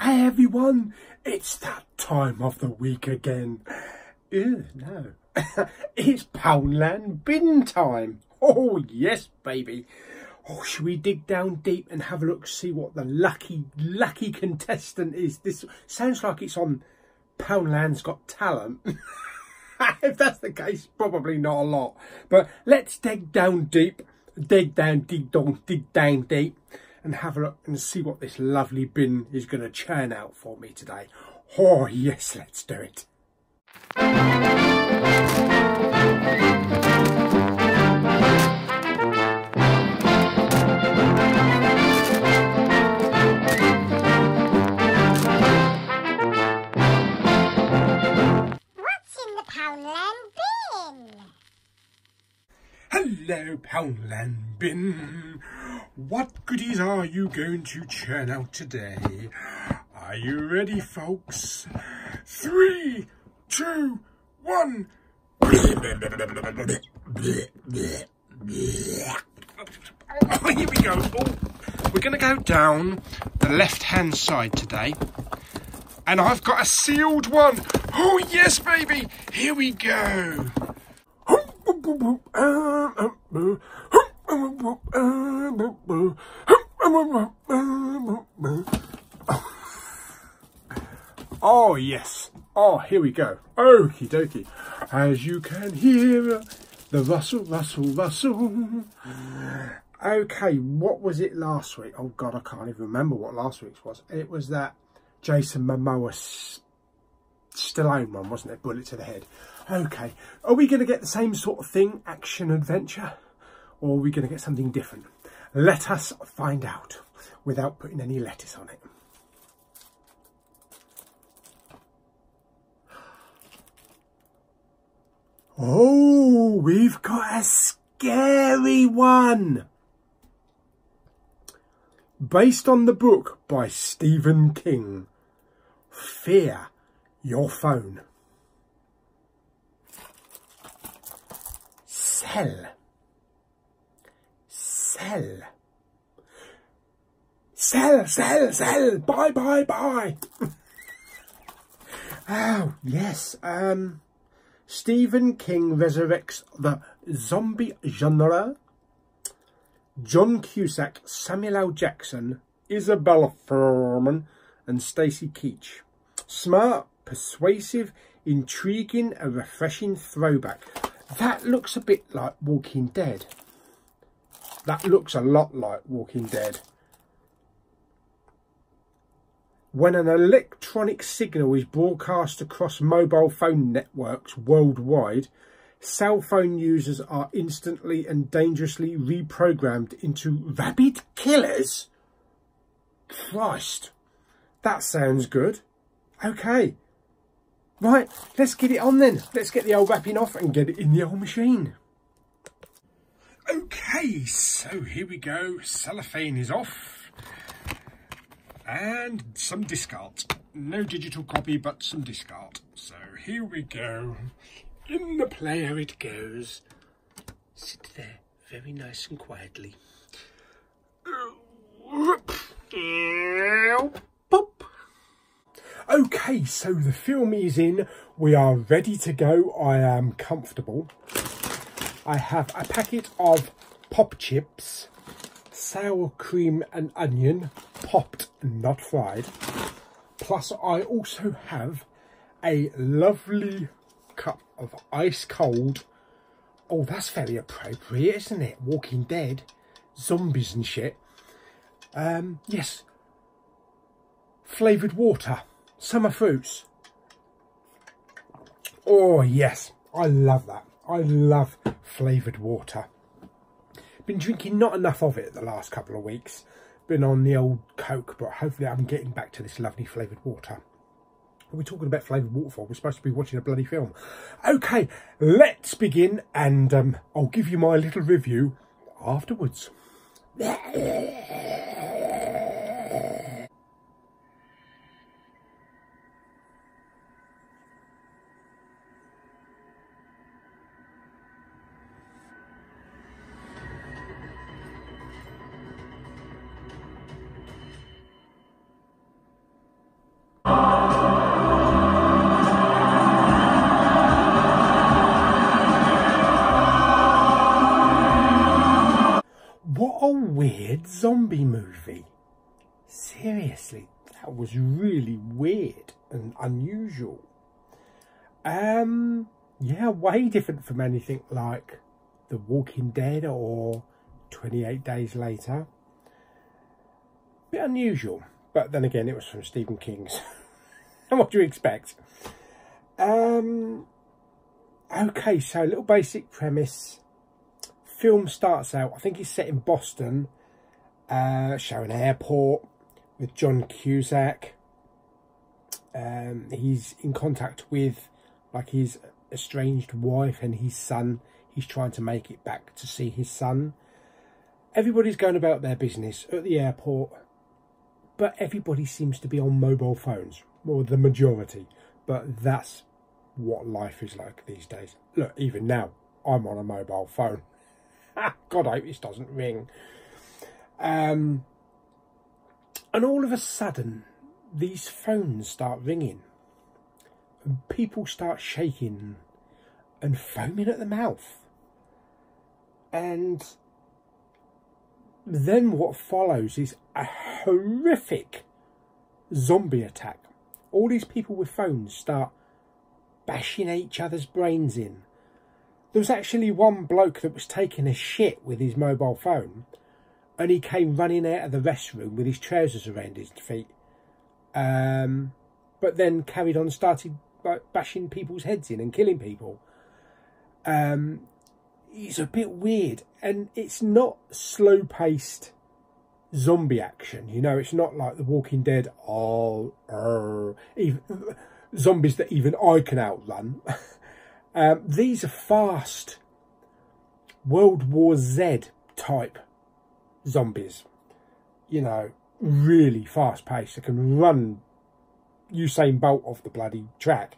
Hey everyone, it's that time of the week again. Ew, no, it's Poundland bin time. Oh yes, baby. Oh, should we dig down deep and have a look, see what the lucky contestant is? This sounds like it's on Poundland's Got Talent. If that's the case, probably not a lot. But let's dig down deep, dig down deep, and have a look and see what this lovely bin is going to churn out for me today. Oh yes, let's do it. What's in the Poundland bin? Hello, Poundland bin. What goodies are you going to churn out today? Are you ready, folks? 3, 2, 1. Oh, here we go. Oh, we're going to go down the left-hand side today. And I've got a sealed one. Oh, yes, baby. Here we go. Oh yes, oh here we go, okie dokie. As you can hear the rustle. Okay, what was it last week? Oh god, I can't even remember what last week's was. It was that Jason Momoa Stallone one, wasn't it? Bullet to the head. Okay, are we going to get the same sort of thing, action adventure, or are we going to get something different? Let us find out without putting any lettuce on it. Oh, we've got a scary one. Based on the book by Stephen King, Fear Your Phone. Sell. Buy. Oh, yes. Stephen King resurrects the zombie genre. John Cusack, Samuel L. Jackson, Isabella Fuhrman and Stacy Keach. Smart, persuasive, intriguing, a refreshing throwback. That looks a bit like Walking Dead. That looks a lot like Walking Dead. When an electronic signal is broadcast across mobile phone networks worldwide, cell phone users are instantly and dangerously reprogrammed into rabid killers. Christ, that sounds good. Okay, right, let's get it on then. Let's get the old wrapping off and get it in the old machine. Okay, so here we go. Cellophane is off. And some discard. No digital copy, but some discard. So here we go. In the player it goes. Sit there, very nice and quietly. Pop. Okay, so the film is in. We are ready to go. I am comfortable. I have a packet of pop chips, sour cream and onion, popped, not fried. Plus I also have a lovely cup of ice cold. Oh, that's very appropriate, isn't it? Walking Dead, zombies and shit. Yes, flavoured water, summer fruits. Oh yes, I love that. I love flavoured water. Been drinking not enough of it the last couple of weeks. Been on the old Coke, but hopefully I'm getting back to this lovely flavoured water. What are we talking about flavoured water for? We're supposed to be watching a bloody film. Okay, let's begin, and I'll give you my little review afterwards. What a weird zombie movie. Seriously, that was really weird and unusual. Yeah, way different from anything like The Walking Dead or 28 Days Later. Bit unusual, but then again, it was from Stephen King's. And what do you expect? Okay, so a little basic premise. Film starts out, I think it's set in Boston, showing an airport with John Cusack. He's in contact with like his estranged wife and his son. He's trying to make it back to see his son. Everybody's going about their business at the airport, but everybody seems to be on mobile phones, or the majority. But that's what life is like these days. Look, even now, I'm on a mobile phone. God, I hope this doesn't ring. And all of a sudden, these phones start ringing. And people start shaking and foaming at the mouth. And then what follows is a horrific zombie attack. All these people with phones start bashing each other's brains in. There was actually one bloke that was taking a shit with his mobile phone, and he came running out of the restroom with his trousers around his feet. But then carried on, started like bashing people's heads in and killing people. It's a bit weird, and it's not slow-paced zombie action. You know, it's not like The Walking Dead. Even zombies that even I can outrun. These are fast World War Z type zombies. You know, really fast paced. They can run Usain Bolt off the bloody track.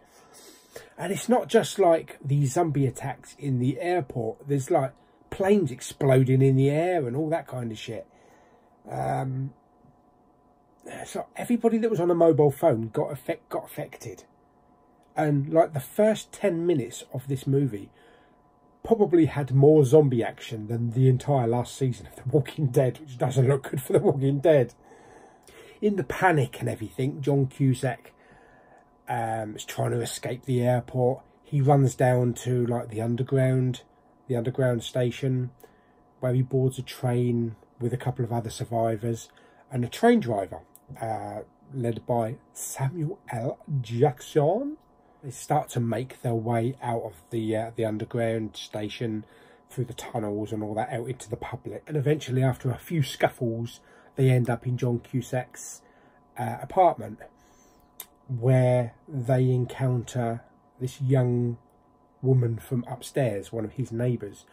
And it's not just like the zombie attacks in the airport. There's like planes exploding in the air and all that kind of shit. So everybody that was on a mobile phone got affected. And like the first 10 minutes of this movie probably had more zombie action than the entire last season of The Walking Dead, which doesn't look good for The Walking Dead. In the panic and everything, John Cusack is trying to escape the airport. He runs down to like the underground station, where he boards a train with a couple of other survivors and a train driver, led by Samuel L. Jackson. They start to make their way out of the underground station, through the tunnels and all that, out into the public. And eventually, after a few scuffles, they end up in John Cusack's apartment, where they encounter this young woman from upstairs, one of his neighbours,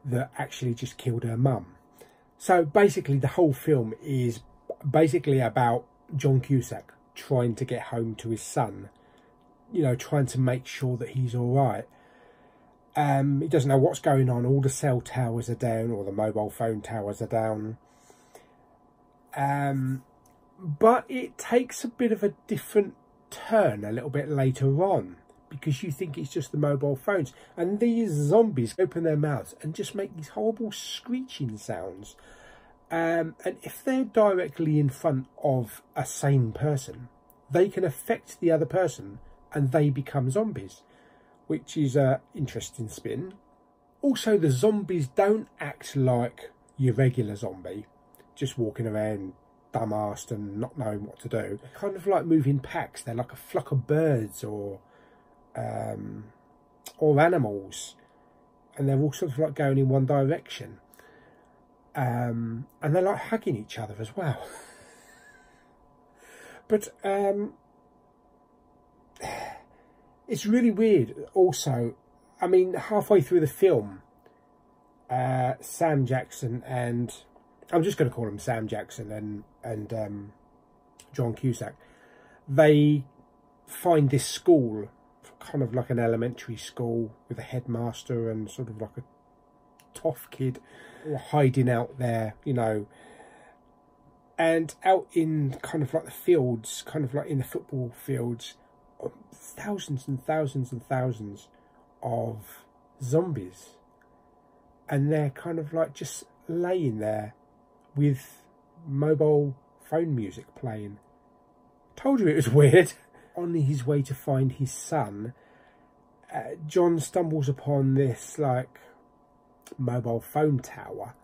that actually just killed her mum. So basically the whole film is basically about John Cusack trying to get home to his son, you know, trying to make sure that he's all right. He doesn't know what's going on. All the cell towers are down, or the mobile phone towers are down. But it takes a bit of a different turn a little bit later on, because you think it's just the mobile phones, and these zombies open their mouths and just make these horrible screeching sounds. And if they're directly in front of a sane person, they can affect the other person and they become zombies, which is an interesting spin. Also, the zombies don't act like your regular zombie, just walking around dumb-assed and not knowing what to do. They're kind of like moving packs. They're like a flock of birds or animals, and they're all sort of like going in one direction. And they're like hugging each other as well. But it's really weird. Also, I mean, halfway through the film, Sam Jackson and, I'm just going to call him Sam Jackson and John Cusack, they find this school, kind of like an elementary school, with a headmaster and sort of like a tough kid hiding out there, you know. And out in kind of like the fields, kind of like in the football fields, thousands and thousands and thousands of zombies. And they're kind of like just laying there with mobile phone music playing. Told you it was weird. On his way to find his son, John stumbles upon this like mobile phone tower,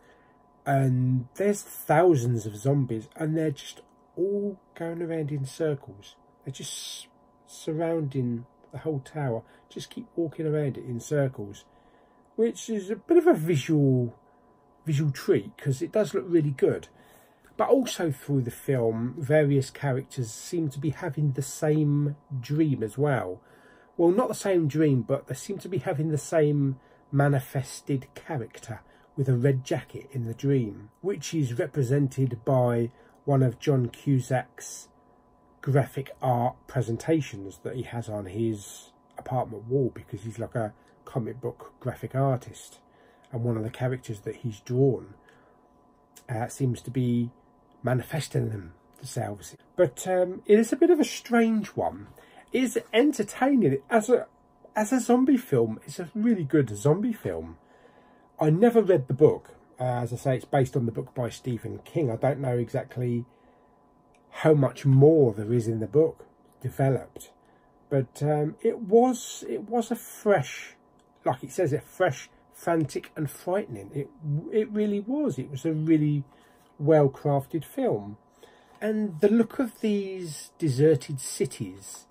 and there's thousands of zombies, and they're just all going around in circles. They're just surrounding the whole tower, just keep walking around it in circles, which is a bit of a visual treat because it does look really good. But also through the film, various characters seem to be having the same dream as well. Well, not the same dream, but they seem to be having the same manifested character with a red jacket in the dream, which is represented by one of John Cusack's graphic art presentations that he has on his apartment wall, because he's like a comic book graphic artist, and one of the characters that he's drawn seems to be manifesting themselves. But it is a bit of a strange one. It is entertaining as a zombie film. It's a really good zombie film. I never read the book. As I say, it's based on the book by Stephen King. I don't know exactly how much more there is in the book developed, but it was a fresh, like it says, fresh, frantic and frightening. It really was. It was a really well crafted film, and the look of these deserted cities,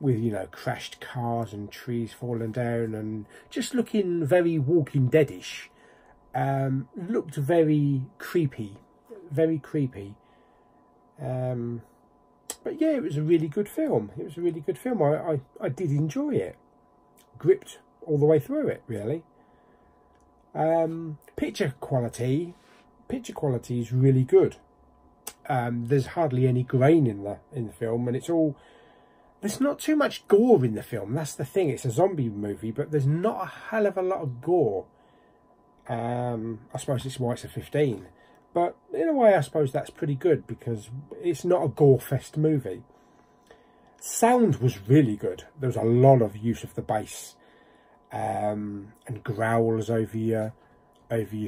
with, you know, crashed cars and trees falling down and just looking very Walking Dead-ish, looked very creepy. Very creepy. But yeah, it was a really good film. It was a really good film. I did enjoy it. Gripped all the way through it, really. Picture quality is really good. There's hardly any grain in the film, and there's not too much gore in the film. That's the thing. It's a zombie movie, but there's not a hell of a lot of gore. I suppose it's why it's a 15. But in a way, I suppose that's pretty good, because it's not a gore-fest movie. Sound was really good. There was a lot of use of the bass, and growls over your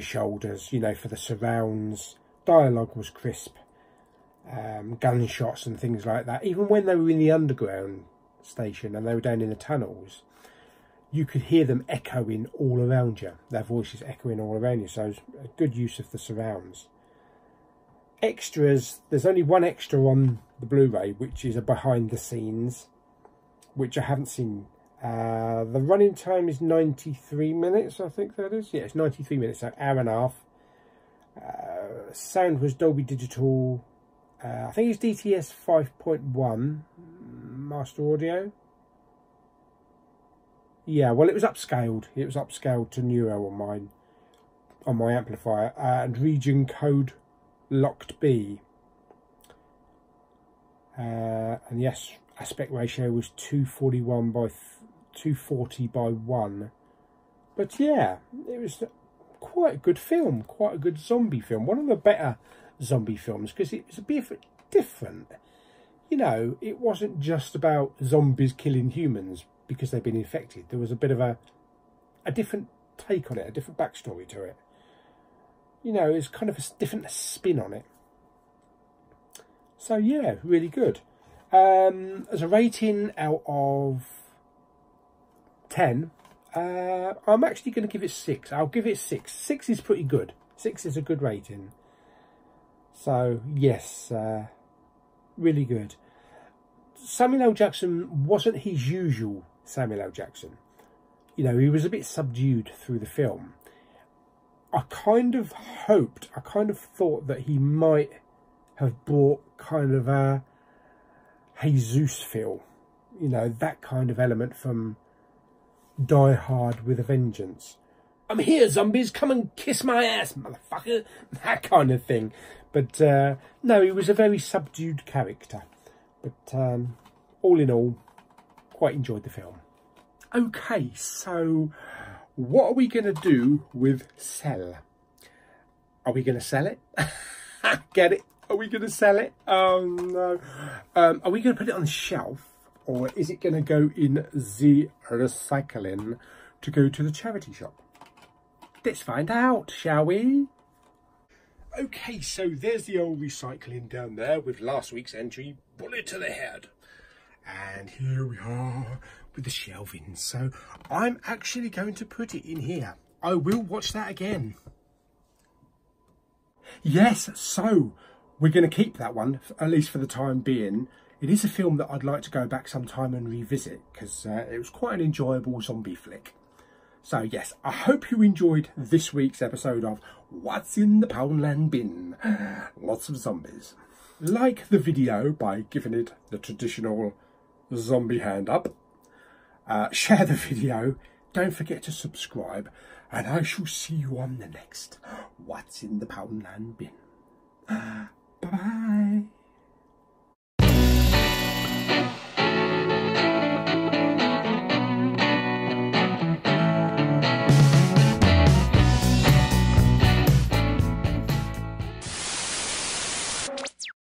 shoulders, you know, for the surrounds. Dialogue was crisp. Gunshots and things like that. Even when they were in the underground station and they were down in the tunnels, you could hear them echoing all around you. Their voices echoing all around you. So it's a good use of the surrounds. Extras. There's only one extra on the Blu-ray, which is a behind the scenes, which I haven't seen. The running time is 93 minutes, I think that is. Yeah, it's 93 minutes, so hour and a half. Sound was Dolby Digital. I think it's DTS 5.1 master audio. Yeah, well, it was upscaled. It was upscaled to Neuro on my amplifier, and region code locked B. And yes, aspect ratio was 241 by 240 by 1. But yeah, it was quite a good film, quite a good zombie film. One of the better zombie films, because it was a bit different. You know, it wasn't just about zombies killing humans because they've been infected. There was a bit of a different take on it, a different backstory to it. You know, it's kind of a different spin on it. So yeah, really good. As a rating out of 10, I'm actually going to give it 6. I'll give it 6. 6 is pretty good. 6 is a good rating. So yes, really good. Samuel L. Jackson wasn't his usual Samuel L. Jackson. You know, he was a bit subdued through the film. I kind of thought that he might have brought kind of a Jesus feel. You know, that kind of element from Die Hard with a Vengeance. I'm here, zombies, come and kiss my ass, motherfucker. That kind of thing. But no, he was a very subdued character. But all in all, quite enjoyed the film. Okay, so what are we going to do with Sell? Are we going to sell it? Get it? Are we going to sell it? Oh no. Are we going to put it on the shelf? Or is it going to go in the recycling to go to the charity shop? Let's find out, shall we? Okay, so there's the old recycling down there with last week's entry, bullet to the head. And here we are with the shelving. So I'm actually going to put it in here. I will watch that again. Yes, so we're going to keep that one, at least for the time being. It is a film that I'd like to go back sometime and revisit because it was quite an enjoyable zombie flick. So yes, I hope you enjoyed this week's episode of What's in the Poundland Bin? Lots of zombies. Like the video by giving it the traditional zombie hand up. Share the video. Don't forget to subscribe. And I shall see you on the next What's in the Poundland Bin. Bye-bye.